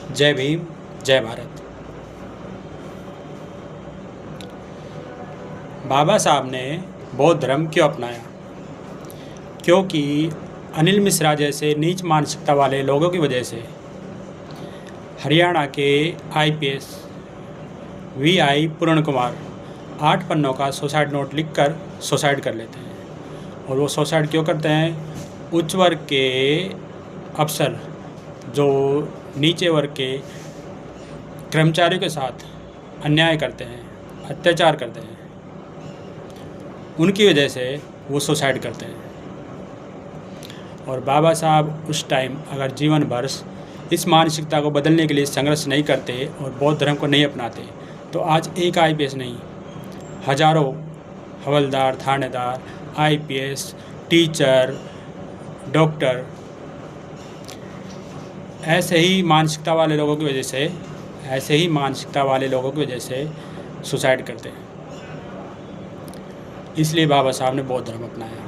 जय भीम, जय भारत। बाबा साहब ने बौद्ध धर्म क्यों अपनाया? क्योंकि अनिल मिश्रा जैसे नीच मानसिकता वाले लोगों की वजह से हरियाणा के आईपीएस वीआई पूर्ण कुमार 8 पन्नों का सुसाइड नोट लिखकर सुसाइड कर लेते हैं। और वो सुसाइड क्यों करते हैं? उच्च वर्ग के अफसर जो नीचे वर्ग के कर्मचारियों के साथ अन्याय करते हैं, अत्याचार करते हैं, उनकी वजह से वो सुसाइड करते हैं। और बाबा साहब उस टाइम अगर जीवन भर इस मानसिकता को बदलने के लिए संघर्ष नहीं करते और बौद्ध धर्म को नहीं अपनाते तो आज एक आईपीएस नहीं, हजारों हवलदार, थानेदार, आईपीएस, टीचर, डॉक्टर ऐसे ही मानसिकता वाले लोगों की वजह से सुसाइड करते हैं। इसलिए बाबा साहब ने बौद्ध धर्म अपनाया।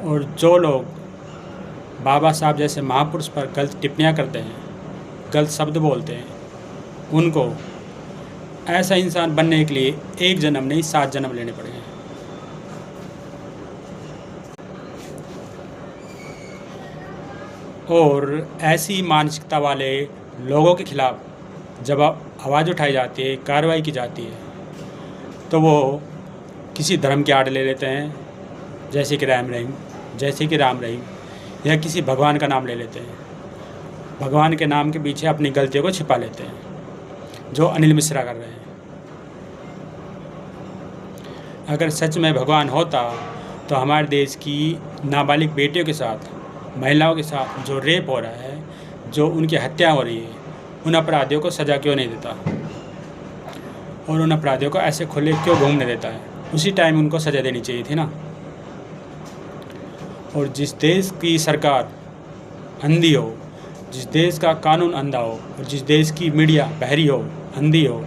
और जो लोग बाबा साहब जैसे महापुरुष पर गलत टिप्पणियाँ करते हैं, गलत शब्द बोलते हैं, उनको ऐसा इंसान बनने के लिए एक जन्म नहीं 7 जन्म लेने पड़ेंगे। और ऐसी मानसिकता वाले लोगों के खिलाफ जब आवाज़ उठाई जाती है, कार्रवाई की जाती है, तो वो किसी धर्म की आड़ ले लेते हैं, जैसे कि राम रहीम, या किसी भगवान का नाम ले लेते हैं। भगवान के नाम के पीछे अपनी गलतियों को छिपा लेते हैं, जो अनिल मिश्रा कर रहे हैं। अगर सच में भगवान होता तो हमारे देश की नाबालिग बेटियों के साथ, महिलाओं के साथ जो रेप हो रहा है, जो उनकी हत्या हो रही है, उन अपराधियों को सज़ा क्यों नहीं देता और उन अपराधियों को ऐसे खुले क्यों घूमने देता है? उसी टाइम उनको सज़ा देनी चाहिए थी ना। और जिस देश की सरकार अंधी हो, जिस देश का कानून अंधा हो, और जिस देश की मीडिया बहरी हो, अंधी हो,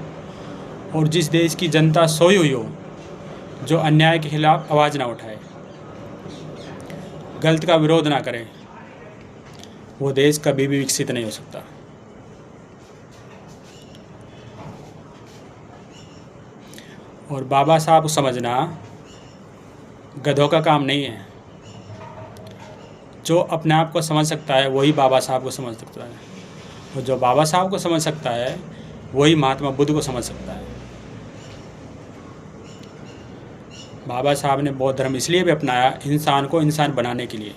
और जिस देश की जनता सोई हुई हो, जो अन्याय के खिलाफ आवाज़ ना उठाए, गलत का विरोध ना करे, वो देश कभी भी विकसित नहीं हो सकता। और बाबा साहब को समझना गधों का काम नहीं है। जो अपने आप को समझ सकता है वही बाबा साहब को समझ सकता है, और जो बाबा साहब को समझ सकता है वही महात्मा बुद्ध को समझ सकता है। बाबा साहब ने बौद्ध धर्म इसलिए भी अपनाया, इंसान को इंसान बनाने के लिए।